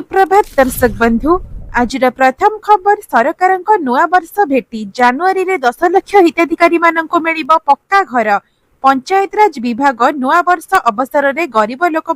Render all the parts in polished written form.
सुप्रभात दर्शक बंधु आज प्रथम खबर सरकार नुआ वर्ष भेटी जानुआरी रे 10 लाख हिताधिकारी मानक मिलिबो पक्का घर। पंचायतराज विभाग नुआ वर्ष अवसर में गरीब लोक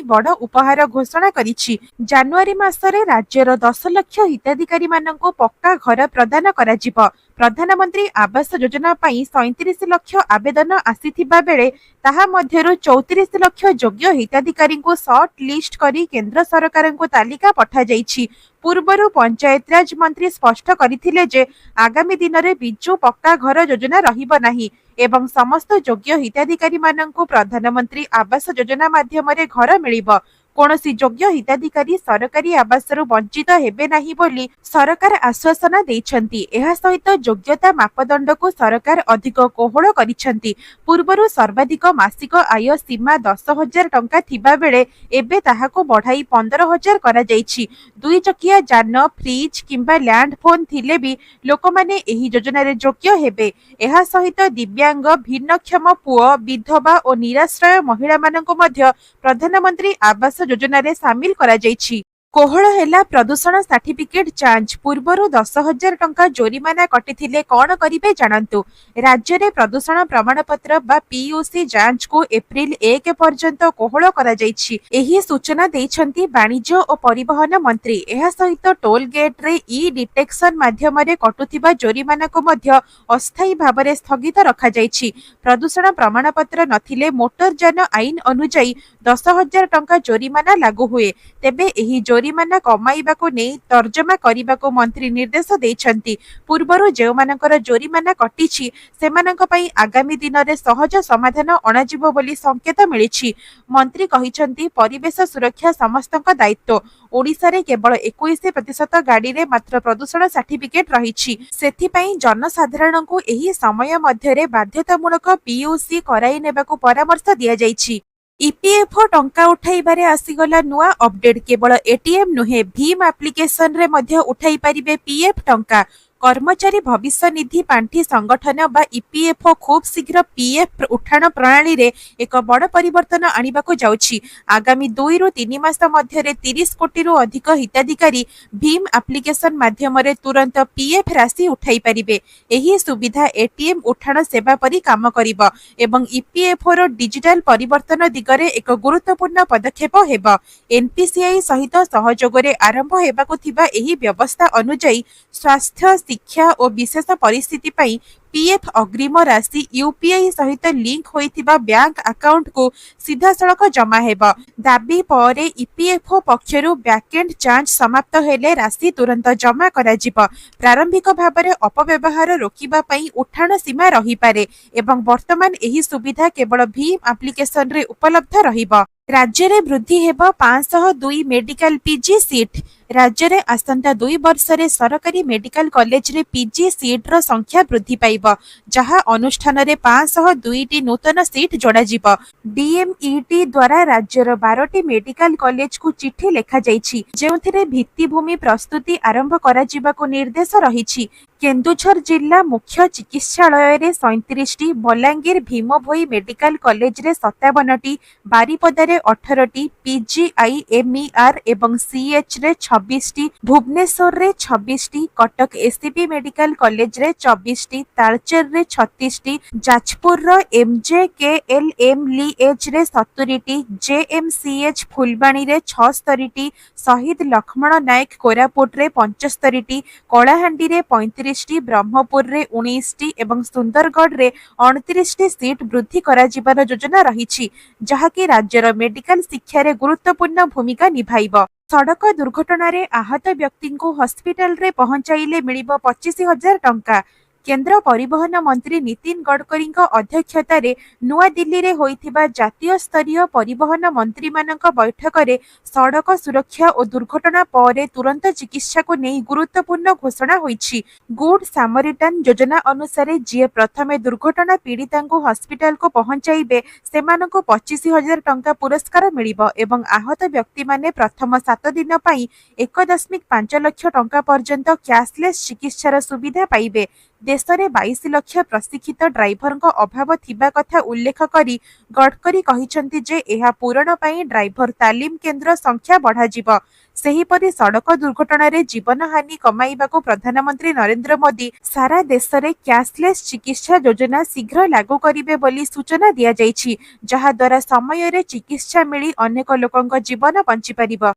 बड़ उपहार घोषणा करिछि। जानुआरी मासरे राज्यर 10 लाख हिताधिकारी मानक पक्का घर प्रदान कराजिबो। प्रधानमंत्री आवास योजना पाई 37 लाख आवेदन आसीथिबा बेले ताहा मध्यरु 34 लाख योग्य हिताधिकारी को शॉर्ट लिस्ट करी केंद्र सरकार को तालिका पठा जाइछि। पूर्वरु पंचायतराज मंत्री स्पष्ट करथिले जे आगामी दिन में बिजु पक्का घर योजना रहिबो नाही एवं समस्त योग्य हिताधिकारी माननकु प्रधानमंत्री आवास योजना माध्यम घर मिलिबो। कोनोसी योग्य हिताधिकारी सरकारी आवासरु वंचित हेबे नाही बोली सरकार आश्वासन दैछंती। एहा सहित योग्यता मापदंड को सरकार अधिक कोहळ करिछंती। पूर्वरु सर्वाधिक मासिक आय सीमा 10,000 टंका थिबा बेले एबे ताहाको बढ़ाई 15,000 करा जाइछि। दुई चकिया जान फ्रिज किंबा लैंड फोन थिले भी लोकमाने एही योजना रे योग्य हेबे। एहा सहित दिव्यांग भिन्नक्षम पुओ विधवा और निराश्रय महिला माननको मध्य प्रधानमंत्री आवास योजना रे सामिल करा जाइछि। कोहळ हेला प्रदूषण सर्टिफिकेट जांच पूर्वरु 10,000 टंका जोरिमाना कटिथिले कौन करिवे जानंतु। राज्य रे प्रदूषण प्रमाणपत्र बा पीयूसी जांच को एप्रिल 1 पर्यंत कोहळ करा जाइछि। एही सूचना दैछंती वाणिज्य और परिवहन मंत्री। एहा सहित टोल गेट रे ई डिटेक्शन माध्यम रे कटुथिबा जोरिमाना को मध्य अस्थायी भाबरे स्थगित रखा जाइछि। प्रदूषण प्रमाणपत्र नथिले मोटर यान आईन अनुसार 10,000 टंका जोरिमाना लागू हुए। तेबे एही जोरिमाना कमाइबाको नै तर्जमा करिबाको मंत्री निर्देश दैछंती। पूर्वरु जेउमानकर जोरिमाना कटिछि सेमानक पई आगामी दिन रे सहज समाधान अणाजिबो बोली संकेत मिलिछि। मंत्री कहिछंती परिवेश सुरक्षा समस्तक दायित्व। ओडिसा रे केवल 21% गाड़ी रे मात्र प्रदूषण सर्टिफिकेट रहिछि। सेथि पई जनसाधारण को एही समय मध्य रे बाध्यतामूलक पीयूसी कराई नेबाको परामर्श दिया जाइछि। ईपीएफओ टंका उठाइबारे आसीगला नुआ अपडेट। केवल एटीएम नुहे भीम एप्लिकेशन रे मध्य उठाई पारिबे पीएफ टंका। कर्मचारी भविष्य निधि पांठी संगठन बा ईपीएफओ खूब शीघ्र पीएफ उठाण प्रणाली रे एक बड़ परिवर्तन आनिबाको जाउछि। आगामी 2 रु 3 मास मध्य रे 30 कोटी रु अधिक हिताधिकारी भीम एप्लिकेशन माध्यम रे तुरंत पीएफ राशि उठाई पारिबे। एही सुविधा एटीएम उठाण सेवा परि काम करिबो एवं ईपीएफओ रो डिजिटल परिवर्तन दिगरे एक गुरुत्वपूर्ण पदक्षेप हेबो। एनपीसीआई सहित सहयोग रे आरंभ हेबाको थिबा एही व्यवस्था अनुसार स्वास्थ्य शिक्षा और विशेष परिस्थिति पई पीएफ अग्रिम राशि यूपीआई सहित लिंक होइथिबा बैंक अकाउंट को सीधा सड़क जमा हेबा। दाबी पर ईपीएफओ पक्षरु बैकएंड जांच समाप्त हेले राशि तुरंत जमा करा जिबो। प्रारंभिक भाबरे अपव्यवहार रोकिबा पई उठाण सीमा रही पारे एवं वर्तमान एही सुविधा केवल भीम एप्लिकेशन रे उपलब्ध रहिबो। राज्य रे वृद्धि हेबो 502 मेडिकल पीजी सीट। राज्य रे आसंता 2 वर्ष रे सरकारी मेडिकल कॉलेज रे पीजी सीट रो संख्या वृद्धि पाइबो, जहा अनुष्ठान रे 502 टी नूतन सीट जोड़ा जिबो। डीएमईटी द्वारा राज्यर 12 टी मेडिकल कॉलेज को चिट्ठी लेखा जाइछि, जेउथिरे भित्तिभूमि प्रस्तुति आरंभ करा जिबा को निर्देश रहिछि। केन्दुझर जिला मुख्य चिकित्सालय रे 37 टी, बलांगीर भीमभोई मेडिकल कॉलेज रे 57 टी, बारिपदा रे 18 टी, पीजीआईएमईआर एवं सीएच रे 26 टी, भुवनेश्वर रे 26 T, Cuttack SCP medical college रे 24 टी, तालचेर रे 36 टी, जाजपुर रो एमजेकेएलएम लीएच रे 70 टी, जेएमसीएच फुलबाणी रे 76 टी, शहीद लक्ष्मण नायक कोरापुट रे 75 टी, कलाहांडी रे 35 टी, ब्रह्मपुर रे 19 टी एवं सुंदरगढ़ रे 29 टी सीट वृद्धि करा जिबार योजना रहिछि, जहाकि राज्यर मेडिकल शिक्षा रे गुरुत्वपूर्ण भूमिका निभाइबो। सड़क दुर्घटना रे आहत व्यक्ति को हॉस्पिटल रे पहुंचाइले मिलिबो 25,000 टंका। केंद्र परिवहन मंत्री नितिन गडकरी अध्यक्षता रे नुआ दिल्ली रे होइथिबा जातीय स्तरीय परिवहन मंत्री मानक बैठक रे सड़क सुरक्षा और दुर्घटना पर तुरंत चिकित्सा को नहीं गुरुत्वपूर्ण घोषणा होइछि। गुड सामरिटन योजना अनुसार जी प्रथमे दुर्घटना पीड़िता को हॉस्पिटल को पहुंचाइबे सेमानक 25,000 टंका पुरस्कार मिलिबो एवं आहत व्यक्ति माने प्रथम 7 दिन पई 1.5 लाख टंका पर्यंत कैशलेस चिकित्सार सुविधा पाइबे। देश में 22 लाख प्रशिक्षित ड्राइवर अभाव थिबा कथा उल्लेख करी गडकरी कहिसंती जे एहा पूरण पई ड्राइवर तालीम केन्द्र संख्या बढ़ाजिब। सेहीपरि सड़क दुर्घटना रे जीवन हानि कमाइबाकू प्रधानमंत्री नरेंद्र मोदी सारा देश में कैशलेस चिकित्सा योजना शीघ्र लागू करिवे बोली सूचना दिया जाइछि, जहा द्वारा समय रे चिकित्सा मिली अनेक लोकंक जीवन बंची परिबो।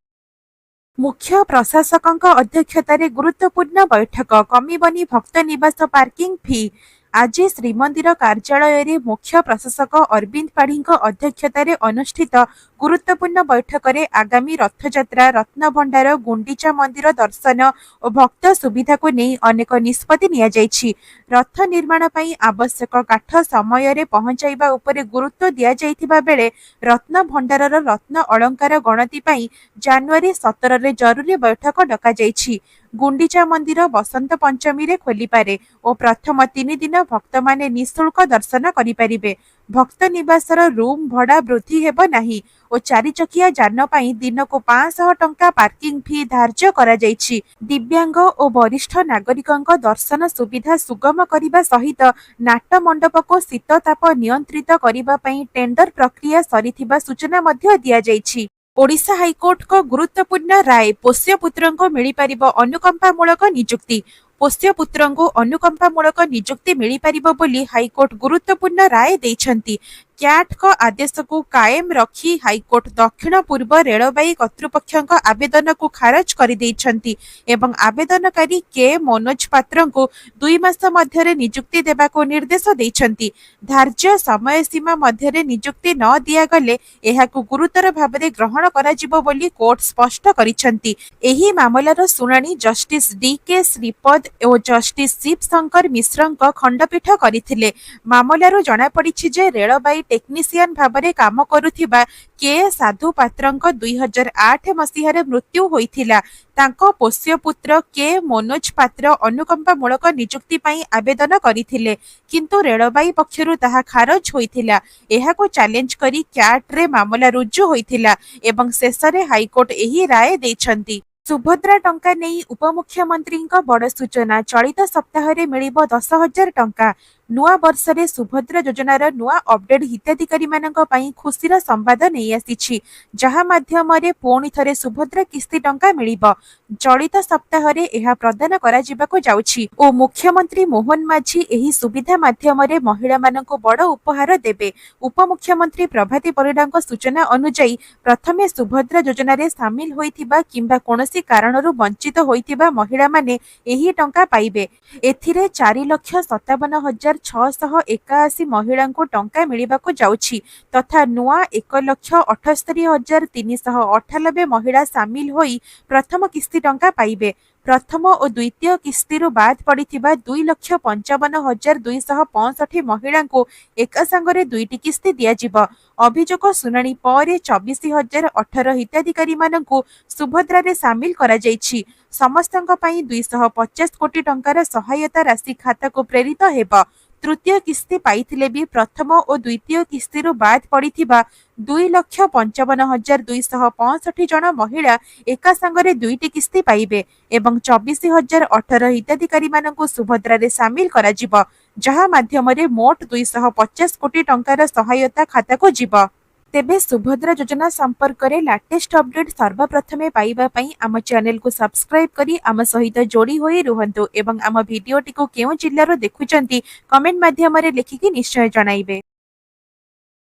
मुख्य प्रशासकଙ୍କ अध्यक्षतार गुरुत्वपूर्ण बैठक कमिबनी भक्त निवास पार्किंग फी। आज श्रीमंदिर कार्यालय रे मुख्य प्रशासक अरविंद पाढ़ी अध्यक्षतार अनुष्ठित गुरुत्वपूर्ण बैठक रे आगामी रथयात्रा, रत्नभंडार, गुंडीचा मंदिर दर्शन और भक्त सुविधा को नहीं अनेक निष्पत्ति निया जाइछि। रथ निर्माण पई आवश्यक काठ समय रे पहुंचाइबा उपरे गुरुत्व दिया जाइथिबा बेले रत्नभंडारर रत्न अलंकार गणति पई जनवरी 17 रे जरूरी बैठक डका जाइछि। गुंडीचा मंदिर बसंत पंचमी रे खोली पारे और प्रथम 3 दिन भक्त माने निःशुल्क दर्शन करिपारिबे। भक्त निवासर रूम भड़ा वृद्धि हेबो नाही और 4 चकिया जान पई दिन को 500 टंका पार्किंग फी धार्य करा जाइछि। दिव्यांग और वरिष्ठ नागरिकंक दर्शन सुविधा सुगम करिबा सहित नाट मंडप को शीत ताप नियंत्रित करिबा पई टेंडर प्रक्रिया सरिथिबा सूचना मध्य दिया जाइछि। ओडिशा हाईकोर्ट को गुरुत्वपूर्ण राय, पोष्यपुत्र को मिल पार अनुकंपामूलक नियुक्ति। पोष्यपुत्र को अनुकंपामूलक नियुक्ति मिल पार बोली हाईकोर्ट गुरुत्वपूर्ण राय देइछंती। क्याट को आदेश को कायम रखी हाईकोर्ट दक्षिण पूर्व रेलवाई कर्तृपक्ष आवेदन को खारज कर देइछंती एवं आवेदनकारी के मनोज पात्र को 2 मास मध्य नियुक्ति देबा को निर्देश देइछंती। धार्य समय सीमा मध्य नियुक्ति न दिया गले एहाकु गुरुतर भाबरे ग्रहण कराजिबो बोली कोर्ट स्पष्ट करिछंती। एही मामलार सुनानी जस्टिस डी.के. श्रीपद और जस्टिस शिव शंकर मिश्रଙ୍କ खंडपीठ करिथिले। मामलारू जणा पड़िछि जे रेलवाई टेक्निशियन भाबरे काम करुथिबा के साधु पात्रଙ୍କ 2008 मसीहारे मृत्यु होइथिला। तांको पोष्यपुत्र के मनोज पात्र अनुकंपामूलक नियुक्ति पई आवेदन करिथिले, किंतु रेलवाई पक्षरु ताहा खारज होइथिला। एहाको चैलेंज करी क्याट रे मामला रुजु होइथिला एवं शेषरे हाईकोर्ट एही राय देइछंती। सुभद्रा टंका नहीं उपमुख्यमंत्री बड़ सूचना। चलित सप्ताह मिलिब 10,000 टंका। नुआ वर्ष रे सुभद्रा योजनार नुआ अपडेट हिताधिकारी मानक पई खुशीर संवाद नहीं आसीछि, जहा माध्यम रे पुणी थरे सुभद्रा किस्ती टंका मिलिब। चलित सप्ताह रे एहा प्रदान करा जिबाको जाउछि ओ मुख्यमंत्री मोहन माझी एही सुविधा माध्यम रे महिला मानक बड़ उपहार देबे। उपमुख्यमंत्री प्रभाती परिडाଙ୍କ सूचना अनुसार प्रथमे सुभद्रा योजना रे शामिल होइथिबा किंबा कोनोसी कारणरू वंचित होइथिबा महिला माने एही टंका पाइबे। एथिरे 4,57,681 महिला को टंका मिलिबाको जाउछि तथा नुआ 1,78,398 महिला सामिल होई प्रथम किस्ती टंका पाइबे। प्रथम और द्वितीय किस्ती बाद पड़िथिबा 2,55,265 महिला को एक संगरे 2टी किस्ती दियाजिब। अभियोग सुनानी पर 24,018 हिताधिकारी मानकु सुभद्रा रे सामिल करा जाइछि। समस्तଙ୍କ ପାଇଁ 250 कोटी टंकार सहायता राशि खाता को प्रेरित हेब। तृतीय किस्ती पाइथिले भी प्रथम और द्वितीय किस्ती बाद पड़िथिबा 2,55,265 जन महिला एका संगरे 2टी किस्ती पाइबे एवं 24,018 हिताधिकारी मानकु सुभद्रा रे सामिल करा जिब, जहा माध्यम रे मोट 250 कोटी टंकार सहायता खाता को जिब। तेबे सुभद्रा योजना संपर्क में लेटेस्ट अपडेट सर्वप्रथमे पाइबा पई आम चैनल को सब्सक्राइब करी आम सहित जोड़ी होई रुहंतु एवं आम वीडियोटी को केउ जिल्लारो देखुचंती कमेंट माध्यम रे लिखिकी निश्चय जणाइबे।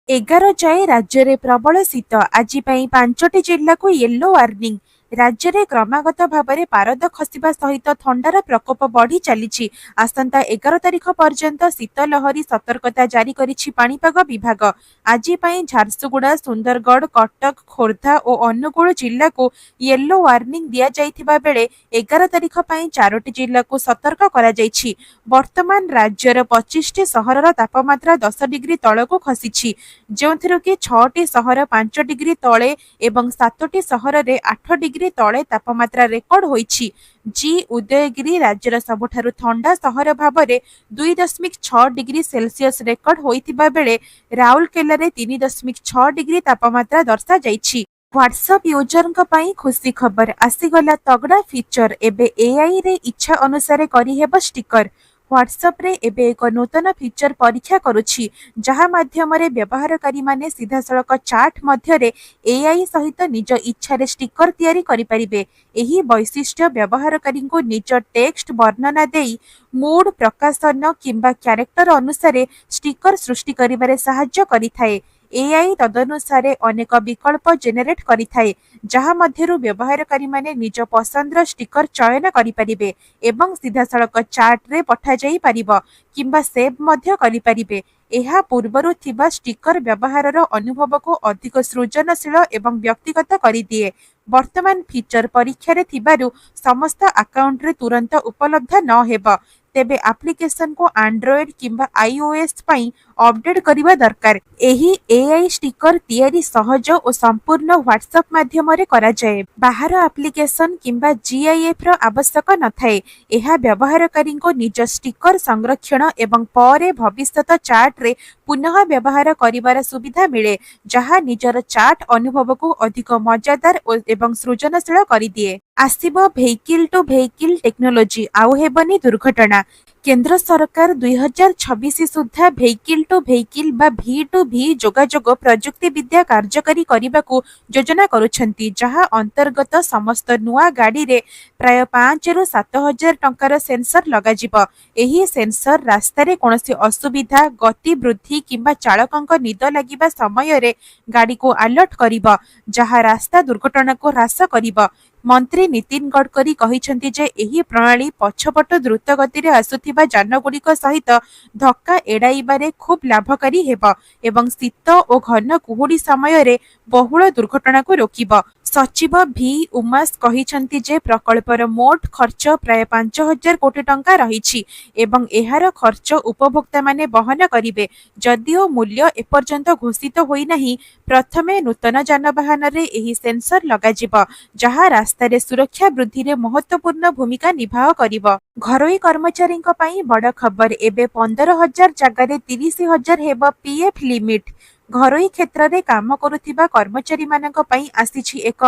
11 जाए राज्य में प्रबल शीत। आज 5टी जिल्ला को येलो वार्निंग। राज्य में क्रमागत भाव में पारद खसिबा सहित थंडार प्रकोप बढ़ी चली। आसंता 11 तारिख पर्यंत शीतलहरी सतर्कता जारी करिछि पाणीपाग विभाग। आज झारसुगुड़ा, सुंदरगढ़, कटक, खोर्धा और अनुगुल जिला को येलो वार्निंग दिया जाइथिबा बेले 11 तारिख 4टी जिला को सतर्क करा जाइछि। वर्तमान राज्यर 25टी सहरर तापमात्रा 10 डिग्री तलको खसिछि, जोंथिरो कि 6टी सहर 5 डिग्री तले एवं 7टी सहर रे 8 डिग्री तले तापमात्रा रेकर्ड होइछि। जी उदयगिरी राज्यर सबुठारु ठंडा सहर भाव में 2.6 डिग्री सेल्सियस रेकर्ड होइथिबा बेले राउरकेला रे 3.6 डिग्री तापमात्रा दर्शा जाइछि। व्हाट्सएप यूजरଙ୍କ ପାଇଁ खुशी खबर आसीगला तगड़ा फीचर। एबे एआई रे इच्छा अनुसार करी हेबो स्टिकर। WhatsApp रे एबे एक नूतन फीचर परीक्षा करुछि जहा माध्यमरे व्यवहारकारी माने सीधासळख चाट मध्यरे एआई सहित निज इच्छारे स्टिकर तयारी करि परिबे। एही वैशिष्ट्य व्यवहारकारी को निज टेक्स्ट वर्णना देई मूड प्रकाशन किंबा क्यारेक्टर अनुसारे स्टिकर सृष्टि करिबारे सहाय्य करिथाए। एआई तदनुसारे अनेक विकल्प जेनेरेट करिथाए जहा मध्यरु व्यवहारकारी माने निज पसंदर स्टिकर चयन करि परिबे एवं सीधासळख चाट रे पठा जाई परिबो किंबा सेव मध्य करि परिबे। ଏହା ପୂର୍ବରୁ ଥିବା ଷ୍ଟିକର ବ୍ୟବହାରର ଅନୁଭବକୁ ଅଧିକ ସୃଜନଶୀଳ ଏବଂ ବ୍ୟକ୍ତିଗତ କରିଦିଏ। ବର୍ତ୍ତମାନ ଫିଚର ପରୀକ୍ଷାରେ ଥିବାରୁ ସମସ୍ତ ଆକାଉଣ୍ଟରେ ତୁରନ୍ତ ଉପଲବ୍ଧ ନ ହେବ। ତେବେ ଆପ୍ଲିକେସନକୁ ଆଣ୍ଡ୍ରଏଡ୍ କିମ୍ବା iOS ପାଇଁ ଅପଡେଟ୍ କରିବା ଦରକାର। ଏହି ଏଆଇ ଷ୍ଟିକର ତିଆରି ସହଜ ଓ ସମ୍ପୂର୍ଣ୍ଣ ହ୍ୱାଟ୍ସଆପ ମାଧ୍ୟମରେ କରାଯାଏ। ବାହାର ଆପ୍ଲିକେସନ କିମ୍ବା GIFର ଆବଶ୍ୟକ ନଥାଏ। ଏହା ବ୍ୟବହାରକାରୀଙ୍କୁ ନିଜ ଷ୍ଟିକର ସଂରକ୍ଷଣ ଏବଂ ପରେ ଭବିଷ୍ୟତ ଚାଟରେ ପୁନଃ ବ୍ୟବହାର କରିବାର ସୁବିଧା ମିଳେ ଯାହା ନିଜର ଚାଟ ଅନୁଭବକୁ ଅଧିକ ମଜାଦାର ଏବଂ ସୃଜନଶୀଳ କରିଦିଏ। ଆସିବ ଭେହିକିଲ ଟୁ ଭେହିକିଲ ଟେକ୍ନୋଲୋଜି ଆଉ ହେବନି ଦୁର୍ଘଟଣା। କେନ୍ଦ୍ର ସରକାର 2026 ସୁଦ୍ଧା ଭେହିକିଲ ଟୁ ଭେହିକିଲ ବା V2V ଯୋଗାଯୋଗ ପ୍ରଯୁକ୍ତି ବିଦ୍ୟା କାର୍ଯ୍ୟକାରୀ କରିବାକୁ ଯୋଜନା କରୁଛନ୍ତି ଯାହା ଅନ୍ତର୍ଗତ ସମସ୍ତ ନୂଆ ଗାଡ଼ିରେ ପ୍ରାୟ 5 ରୁ 7 ହଜାର ଟଙ୍କାର ସେନ୍ସର ଲଗାଯିବ। ଏହି ସେନ୍ସର ରାସ୍ତାରେ କୌଣସି ଅସୁବିଧା ଗତି ବୃଦ୍ଧି କିମ୍ବା ଚାଳକଙ୍କ ନିଦ ଲାଗିବା ସମୟରେ ଗାଡ଼ିକୁ ଆଲର୍ଟ କରିବ ଯାହା ରାସ୍ତା ଦୁର୍ଘଟଣାକୁ ହ୍ରାସ କରିବ। ମନ୍ତ୍ରୀ ନୀତିନ ଗଡକରୀ କହିଛନ୍ତି ଯେ ଏହି ପ୍ରଣାଳୀ ପଛପଟ ଦ୍ରୁତ ଗତିରେ ଆସୁଥିବା ଯାନଗୁଡ଼ିକ ସହିତ ଧକ୍କା ଏଡ଼ାଇବାରେ ଖୁବ୍ ଲାଭକାରୀ ହେବ ଏବଂ ଶୀତ ଓ ଘନ କୁହୁଡ଼ି ସମୟରେ ବହୁଳ ଦୁର୍ଘଟଣାକୁ ରୋକିବ। ସଚିବ ଭି ଉମାସ କହିଛନ୍ତି ଯେ ପ୍ରକଳ୍ପର ମୋଟ ଖର୍ଚ୍ଚ ପ୍ରାୟ 5,000 କୋଟି ଟଙ୍କା ରହିଛି ଏବଂ ଏହାର ଖର୍ଚ୍ଚ ଉପଭୋକ୍ତାମାନେ ବହନ କରିବେ। ଯଦିଓ ମୂଲ୍ୟ ଏପର୍ଯ୍ୟନ୍ତ ଘୋଷିତ ହୋଇନାହିଁ, ପ୍ରଥମେ ନୂତନ ଯାନବାହନରେ ଏହି ସେନ୍ସର ଲଗାଯିବ ଯାହା ରାସ୍ତାରେ ସୁରକ୍ଷା ବୃଦ୍ଧିରେ ମହତ୍ତ୍ୱପୂର୍ଣ୍ଣ ଭୂମିକା ନିର୍ବାହ କରିବ। ଘରୋଇ କର୍ମଚାରୀଙ୍କ ପାଇଁ ବଡ଼ ଖବର, ଏବେ 15,000 ଜାଗାରେ 30,000 ହେବ ପିଏଫ୍ ଲିମିଟ୍। ଘରୋଇ କ୍ଷେତ୍ରରେ କାମ କରୁଥିବା କର୍ମଚାରୀମାନଙ୍କ ପାଇଁ ଆସିଛି ଏକ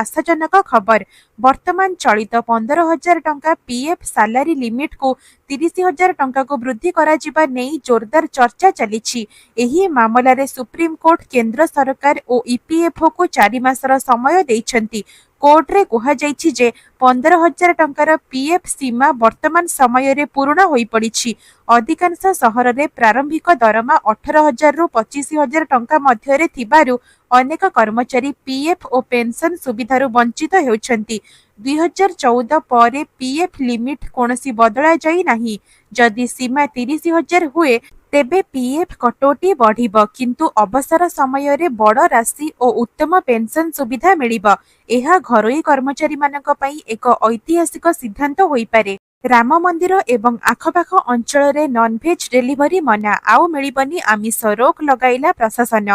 ଆଶାଜନକ ଖବର। ବର୍ତ୍ତମାନ ଚଳିତ 15,000 ଟଙ୍କା ପିଏଫ୍ ସାଲାରୀ ଲିମିଟ୍କୁ 30,000 ଟଙ୍କାକୁ ବୃଦ୍ଧି କରାଯିବା ନେଇ ଜୋରଦାର ଚର୍ଚ୍ଚା ଚାଲିଛି। ଏହି ମାମଲାରେ ସୁପ୍ରିମକୋର୍ଟ କେନ୍ଦ୍ର ସରକାର ଓ ଇପିଏଫ୍ଓକୁ 4 ମାସର ସମୟ ଦେଇଛନ୍ତି। କୋର୍ଟରେ କୁହାଯାଇଛି ଯେ 15,000 ଟଙ୍କାର ପିଏଫ୍ ସୀମା ବର୍ତ୍ତମାନ ସମୟରେ ପୂରଣ ହୋଇପଡ଼ିଛି। ଅଧିକାଂଶ ସହରରେ ପ୍ରାରମ୍ଭିକ ଦରମା 18,000 ରୁ 25,000 ଟଙ୍କା ମଧ୍ୟରେ ଥିବାରୁ ଅନେକ କର୍ମଚାରୀ ପିଏଫ୍ ଓ ପେନ୍ସନ ସୁବିଧାରୁ ବଞ୍ଚିତ ହେଉଛନ୍ତି। 2014 ପରେ ପିଏଫ୍ ଲିମିଟ୍ କୌଣସି ବଦଳାଯାଇ ନାହିଁ। ଯଦି ସୀମା 30,000 ହୁଏ ତେବେ ପିଏଫ୍ କଟୌତି ବଢ଼ିବ କିନ୍ତୁ ଅବସର ସମୟରେ ବଡ଼ ରାଶି ଓ ଉତ୍ତମ ପେନ୍ସନ ସୁବିଧା ମିଳିବ। ଏହା ଘରୋଇ କର୍ମଚାରୀମାନଙ୍କ ପାଇଁ ଏକ ଐତିହାସିକ ସିଦ୍ଧାନ୍ତ ହୋଇପାରେ। ରାମ ମନ୍ଦିର ଏବଂ ଆଖପାଖ ଅଞ୍ଚଳରେ ନନଭେଜ୍ ଡେଲିଭରି ମନା, ଆଉ ମିଳିବନି ଆମିଷ, ରୋକ ଲଗାଇଲା ପ୍ରଶାସନ।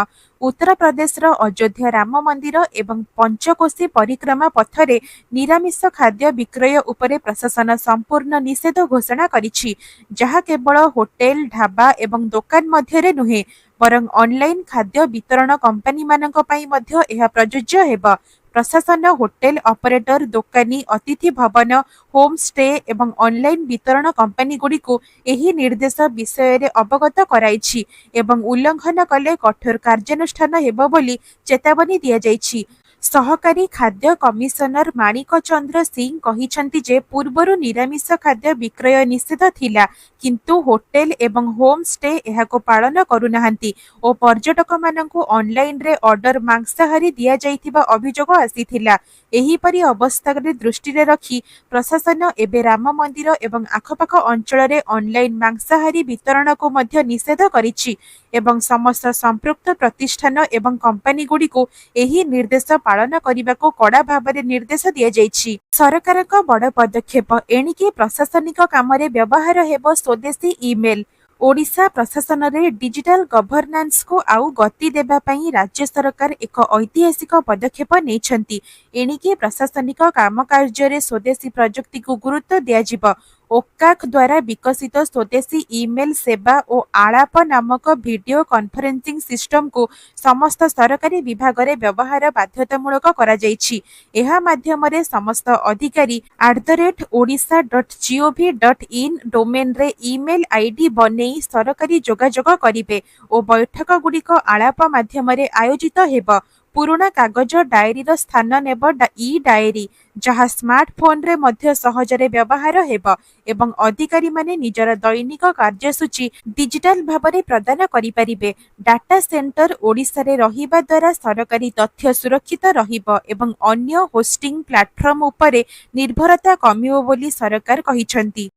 ଉତ୍ତରପ୍ରଦେଶର ଅଯୋଧ୍ୟା ରାମ ମନ୍ଦିର ଏବଂ ପଞ୍ଚକୋଶୀ ପରିକ୍ରମା ପଥରେ ନିରାମିଷ ଖାଦ୍ୟ ବିକ୍ରୟ ଉପରେ ପ୍ରଶାସନ ସମ୍ପୂର୍ଣ୍ଣ ନିଷେଧ ଘୋଷଣା କରିଛି ଯାହା କେବଳ ହୋଟେଲ, ଢାବା ଏବଂ ଦୋକାନ ମଧ୍ୟରେ ନୁହେଁ ବରଂ ଅନଲାଇନ ଖାଦ୍ୟ ବିତରଣ କମ୍ପାନୀମାନଙ୍କ ପାଇଁ ମଧ୍ୟ ଏହା ପ୍ରଯୁଜ୍ୟ ହେବ। ପ୍ରଶାସନ ହୋଟେଲ ଅପରେଟର, ଦୋକାନୀ, ଅତିଥି ଭବନ, ହୋମ୍ ଷ୍ଟେ ଏବଂ ଅନଲାଇନ ବିତରଣ କମ୍ପାନୀଗୁଡ଼ିକୁ ଏହି ନିର୍ଦ୍ଦେଶ ବିଷୟରେ ଅବଗତ କରାଇଛି ଏବଂ ଉଲ୍ଲଂଘନ କଲେ କଠୋର କାର୍ଯ୍ୟାନୁଷ୍ଠାନ ହେବ ବୋଲି ଚେତାବନୀ ଦିଆଯାଇଛି। ସହକାରୀ ଖାଦ୍ୟ କମିଶନର ମାଣିକ ଚନ୍ଦ୍ର ସିଂ କହିଛନ୍ତି ଯେ ପୂର୍ବରୁ ନିରାମିଷ ଖାଦ୍ୟ ବିକ୍ରୟ ନିଷେଧ ଥିଲା କିନ୍ତୁ ହୋଟେଲ ଏବଂ ହୋମ୍ ଷ୍ଟେ ଏହାକୁ ପାଳନ କରୁନାହାନ୍ତି ଓ ପର୍ଯ୍ୟଟକମାନଙ୍କୁ ଅନଲାଇନରେ ଅର୍ଡର ମାଂସାହାରୀ ଦିଆଯାଇଥିବା ଅଭିଯୋଗ ଆସିଥିଲା। ଏହିପରି ଅବସ୍ଥାରେ ଦୃଷ୍ଟିରେ ରଖି ପ୍ରଶାସନ ଏବେ ରାମ ମନ୍ଦିର ଏବଂ ଆଖପାଖ ଅଞ୍ଚଳରେ ଅନଲାଇନ ମାଂସାହାରୀ ବିତରଣକୁ ମଧ୍ୟ ନିଷେଧ କରିଛି ଏବଂ ସମସ୍ତ ସମ୍ପୃକ୍ତ ପ୍ରତିଷ୍ଠାନ ଏବଂ କମ୍ପାନୀଗୁଡ଼ିକୁ ଏହି ନିର୍ଦ୍ଦେଶ ପାଳନ କରିବାକୁ କଡ଼ା ଭାବରେ ନିର୍ଦ୍ଦେଶ ଦିଆଯାଇଛି। ସରକାରଙ୍କ ବଡ଼ ପଦକ୍ଷେପ, ଏଣିକି ପ୍ରଶାସନିକ କାମରେ ବ୍ୟବହାର ହେବ ସ୍ୱଦେଶୀ ଇମେଲ। ଓଡ଼ିଶା ପ୍ରଶାସନରେ ଡିଜିଟାଲ ଗଭର୍ଣ୍ଣାନ୍ସକୁ ଆଉ ଗତି ଦେବା ପାଇଁ ରାଜ୍ୟ ସରକାର ଏକ ଐତିହାସିକ ପଦକ୍ଷେପ ନେଇଛନ୍ତି। ଏଣିକି ପ୍ରଶାସନିକ କାମକାର୍ଯ୍ୟରେ ସ୍ୱଦେଶୀ ପ୍ରଯୁକ୍ତିକୁ ଗୁରୁତ୍ୱ ଦିଆଯିବ। ओकाक द्वारा विकसित स्वदेशी ईमेल सेवा और आलाप नामक वीडियो कॉन्फ्रेंसिंग सिस्टम को समस्त सरकारी विभाग रे व्यवहार बाध्यतामूलक करा जायछि। एहा माध्यमरे समस्त अधिकारी @odisha.gov.in डोमेन रे ईमेल आईडी बनेई सरकारी जोगाजोग करिवे और बैठक गुड़िक आलाप माध्यमरे आयोजित हेब। पुराना कागज डायरी स्थान नेब ई डायरी जहाँ स्मार्टफोन रे मध्य सहजरे व्यवहार हेब एवं अधिकारी माने निजर दैनिक कार्यसूची डिजिटल भाबरे प्रदान करि परिबे। डाटा सेंटर ओडिसा रे रहिबा द्वारा सरकारी तथ्य सुरक्षित रहिब एवं अन्य होस्टिंग प्लेटफॉर्म उपरे निर्भरता कमियो बोली सरकार कहिसंती।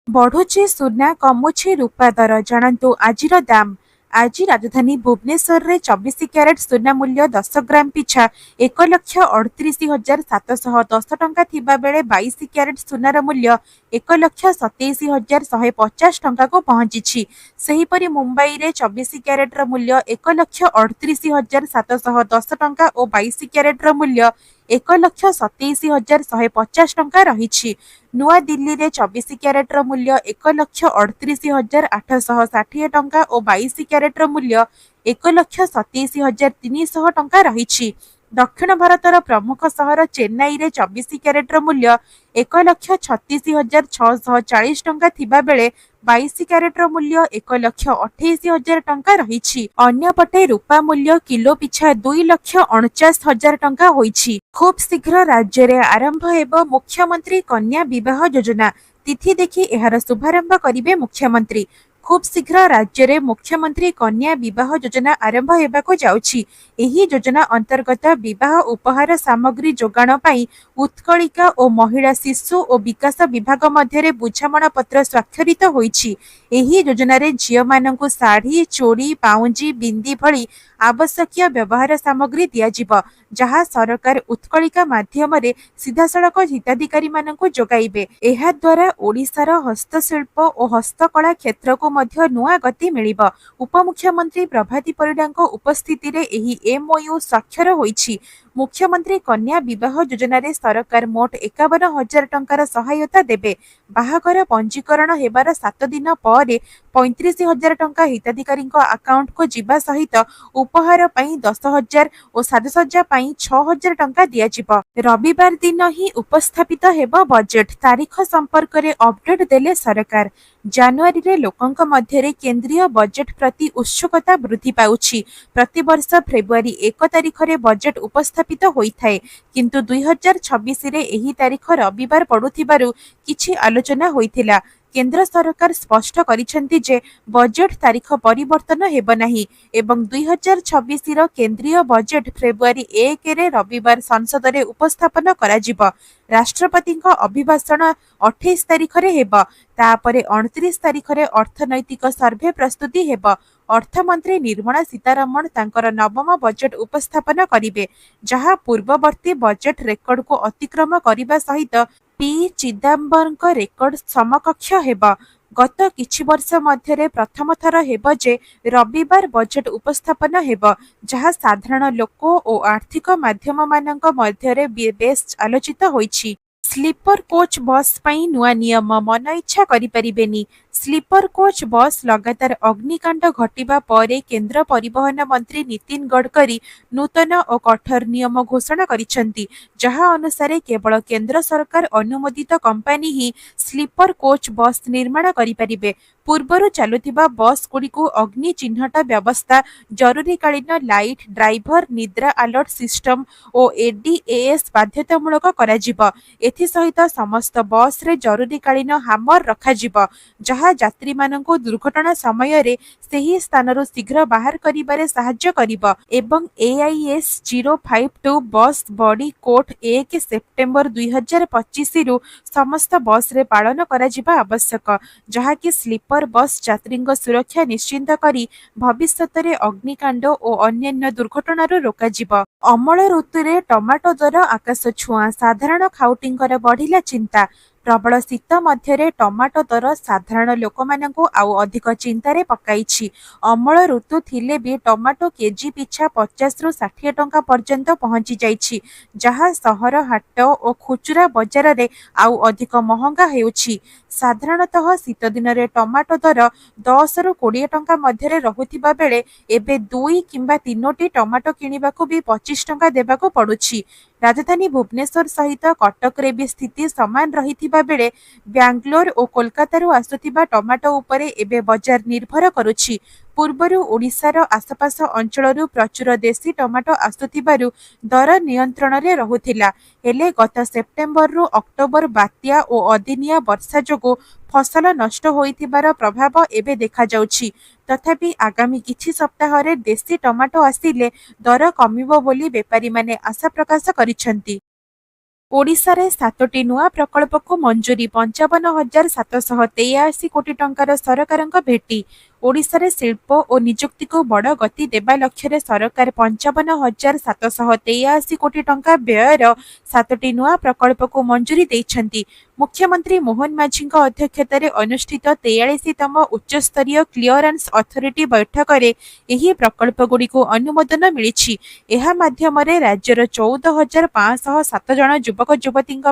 बढ़ुची सुना कमुची रूपा दर जानतु आजिर दाम। आज राजधानी भुवनेश्वर रे 24 क्यारेट सुना मूल्य 10 ग्राम पिछा 1,38,710 टंका थिबा बेले 22 क्यारेट सुनार मूल्य 1,27,150 टंका को पहुंची। सेहीपरि मुंबई रे 24 क्यारेट मूल्य 1,38,710 टंका और 22 क्यारेट मूल्य 1,27,150 टंका रही। नुआ दिल्ली रे 24 क्यारेट मूल्य 1,38,860 टंका और 22 क्यारेट मूल्य 1,27,300 टंका रही। दक्षिण भारतर प्रमुख सहर चेन्नई रे 24 क्यारेट मूल्य 1,36,640 टंका थिबा बेले 22 क्यारेट मूल्य 1,28,000 टंका रही। अन्यपटे रूपा मूल्य किलो पिछा 2,49,000 टंका होईछि। खूब शीघ्र राज्य रे आरंभ हेब मुख्यमंत्री कन्या विवाह योजना। तिथि देखि एहार शुभारंभ करिवे मुख्यमंत्री। खूब शीघ्र राज्य रे मुख्यमंत्री कन्या विवाह योजना आरंभ हेबाको जाउछि। एही योजना अंतर्गत विवाह उपहार सामग्री जोगाण पाई उत्कलिका और महिला शिशु और विकास विभाग मध्य बुझामणा पत्र स्वाक्षरित होईछि। एही योजना रे झियो मानकु साड़ी चोड़ी पाउंजी बिंदी भली आवश्यक व्यवहार सामग्री दियाजिब जहाँ सरकार उत्कलिका माध्यम रे सीधासड़क हिताधिकारी मानकु जोगाइबे। एहा द्वारा ओडिशार हस्तशिल्प और हस्तकला क्षेत्र को मध्य नुआ गति मिलिब। उपमुख्यमंत्री प्रभाती परिडांको उपस्थिति रे एही एमओयू स्वाक्षर होईछि। मुख्यमंत्री कन्या विवाह योजना रे सरकार मोट 51,000 टंकार सहायता देबे। बाहागर पंजीकरण हेबार 7 दिन पर 35,000 टंका हिताधिकारी अकाउंट को जीवा सहित उपहार पई 10,000 और साजसज्जा पई 6,000 टंका दियाजिब। रविवार दिन ही उपस्थापित हेब बजेट। तारीख संपर्क रे अपडेट देले सरकार। जनवरी रे लोकंक मध्यरे केंद्रीय बजेट प्रति उत्सुकता वृद्धि पाउछि। प्रति वर्ष फेब्रुआरी 1 तारिख रे बजेट उपस्थापित होइथाय, किंतु 2026 रे एही तारीख रविवार पडुथिबारु किछि आलोचना होइथिला। केंद्र सरकार स्पष्ट करिसेंति जे बजेट तारीख परिवर्तन हेब नाही एवं 2026 रो केंद्रीय बजेट फेब्रुआरी 1 रे रविवार संसद रे उपस्थापन कराजिब। राष्ट्रपतिଙ୍କ अभिभाषण 28 तारिख रे हेब। तापरे 29 तारिख रे अर्थनैतिक सर्वे प्रस्तुति हेब। अर्थमंत्री निर्मला सीतारमण तांकर नवम बजेट उपस्थापन करिवे, जहां पूर्ववर्ती बजेट रेकर्ड को अतिक्रम करिबा सहित पी चिदम्बरमक रेकर्ड समकक्ष हेब। गत किछि वर्ष मध्यरे प्रथम थर हेब जे रविवार बजेट उपस्थापन हेब, जहां साधारण लोक और आर्थिक माध्यम मानक मध्यरे बेस आलोचित होईछि। स्लीपर कोच बस पई नुआ नियम मन इच्छा करि परिबेनी। स्लीपर कोच बस लगातार अग्निकांड घटिबा परे केंद्र परिवहन मंत्री नितिन गडकरी नूतन और कठोर नियम घोषणा करिसेंती, जहां अनुसार केवल केंद्र सरकार अनुमोदित कंपनी ही स्लीपर कोच बस निर्माण करि परिबे। पूर्वरु चालुथिबा बस गुड़िकु अग्नि चिन्हट व्यवस्था, जरूरीकालीन लाइट, ड्राइवर निद्रा अलर्ट सिस्टम और एडीएएस बाध्यतामूलक कराजिब। एथि सहित समस्त बस रे जरूरीकालीन हामर रखाजिब, जहां यात्री माननको दुर्घटना समय रे सही स्थान शीघ्र बाहर करिबारे साहाय्य करिब। एवं AIS 052 बस बॉडी कोड 1 सेप्टेम्बर 2025 रु समस्त बस रे पालन कराजिबा आवश्यक, जहा कि स्लीपर बस यात्री सुरक्षा निश्चिंत करी भविष्यत रे अग्निकांड और अन्य दुर्घटना रोकाजिब। अमल ऋतु रे टमाटो दर आकाश छुआ। साधारण खाउटींकर बढ़िला चिंता। प्रबल शीत मध्य टमाटो दर साधारण लोक आउ अधिक चिंतार पकाई। अमल ऋतु थिले भी टमाटो केजी पिछा 50 रु 60 टंका पर्यंत पहुंची जाइछि, जहाँ सहर हाट और खुचुरा बजार रे आउ अधिक महंगा हेउछि। साधारणतः शीत दिन में टमाटो दर 10 रु 20 टंका मध्य रहुथिबा बेले एबे 2 किंबा 3टी टमाटो किनिबाकू भी 25 टंका देबाकू पड़ुछि। राजधानी भुवनेश्वर सहित कटक रे भी स्थिति समान रहिथिबा बेले बैंगलोर और कोलकाता आसुथिबा टमाटो उपरे एबे बजार निर्भर करुछि। पूर्वरु ओडिशार आसपास अंचलरू प्रचुर देशी टमाटो आसुथिबारु दर नियंत्रण रे रहुथिला। हेले गत सेप्टेम्बर रु अक्टोबर बात्या और अदिनिया वर्षा जोगु फसल नष्ट होइथिबार प्रभाव एबे देखा जाउछि। तथापि आगामी किछि सप्ताह रे देशी टमाटो आसिले दर कमिबो बोली बेपारी माने आशा प्रकाश करिसेंती। ओडिशारे 7टी नुआ प्रकल्प को मंजूरी 55,783 कोटी टंकार सरकारଙ୍କ भेटी। ओडिशारे शिल्प और निजुक्ति को बड़ गति देवा लक्ष्य सरकार 55,783 कोटी टंका व्ययर 7टी नुआ प्रकल्प को मंजूरी देइछंती। मुख्यमंत्री मोहन माझी अध्यक्षतार अनुष्ठित 43तम उच्चस्तरीय क्लियरेंस अथॉरिटी बैठक में यह प्रकल्प गुड़ी को अनुमोदन मिली। यह माध्यम राज्यर 14,507 जन युवक युवती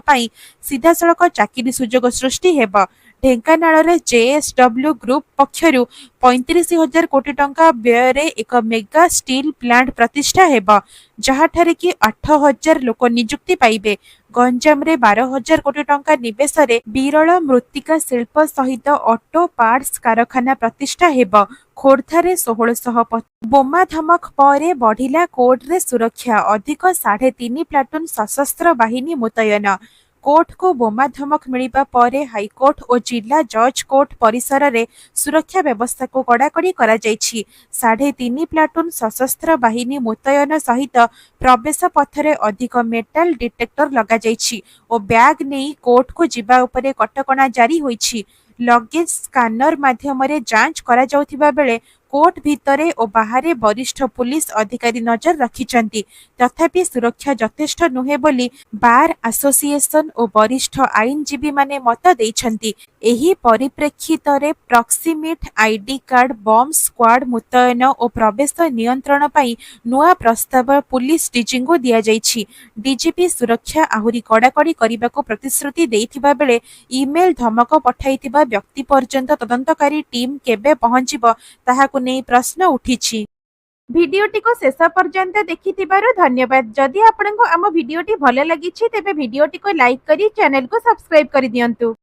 सीधासलख चाकरी सुजोग सृष्टि हेब। ढेंकानाल जेएसडब्ल्यू ग्रुप पक्षर 35,000 कोटी टंका व्यय एक मेगा स्टील प्लांट प्रतिष्ठा हेब, जहाँठारे कि 8,000 लोक निजुक्ति पाइबे। गंजाम रे 12,000 कोटी टंका निवेश रे विरल मृत्तिका शिल्प सहित ऑटो पार्ट्स कारखाना प्रतिष्ठा हेब। खोर्धारे 1650 बोमा धमक पर बढ़िला कोर्ट रे सुरक्षा, अधिक 3.5 प्लाटून सशस्त्र बाहिनी मुतयन। कोर्ट को बोमा धमक मिलिबा परे हाईकोर्ट और जिला जज कोर्ट परिसर रे सुरक्षा व्यवस्था को कड़ाकड़ी करा जायछि। 3.5 प्लाटून सशस्त्र बाहिनी मुतयन सहित प्रवेश पथरे अधिक मेटाल डिटेक्टर लगा जायछि और बैग नहीं कोर्ट को जिबा उपरे कटकणा जारी होइछि। लगेज स्कानर माध्यम जांच करा जाउथिबा बेले कोर्ट भितरे और बाहरे वरिष्ठ पुलिस अधिकारी नजर रखिछंती। तथापि सुरक्षा यथेष्ट नुहे बोली बार एसोसिएशन और वरिष्ठ आईनजीवी माने मत देइछंती। एही परिप्रेक्षित रे प्रॉक्सिमिट आईडी कार्ड बम स्क्वाड मुतयन और प्रवेश नियंत्रण पाई नुआ प्रस्ताव पुलिस डीजींगो दिया जाइछि। डीजीपी सुरक्षा आहुरी कड़ाकड़ी करने प्रतिश्रुति देइथिबा बेले ईमेल धमक पठाइथिबा व्यक्ति पर्यंत तदंतकारी टीम केबे पहुंचिबो ताहाकु नै प्रश्न उठिछि। भिडियोटी को शेष पर्यंत देखिथिबारु धन्यवाद। जदि आपनको आम भिडियोटी भल लागिछि तेबे भिडियोटी को लाइक करी चैनल को सब्सक्राइब करि दियंतु।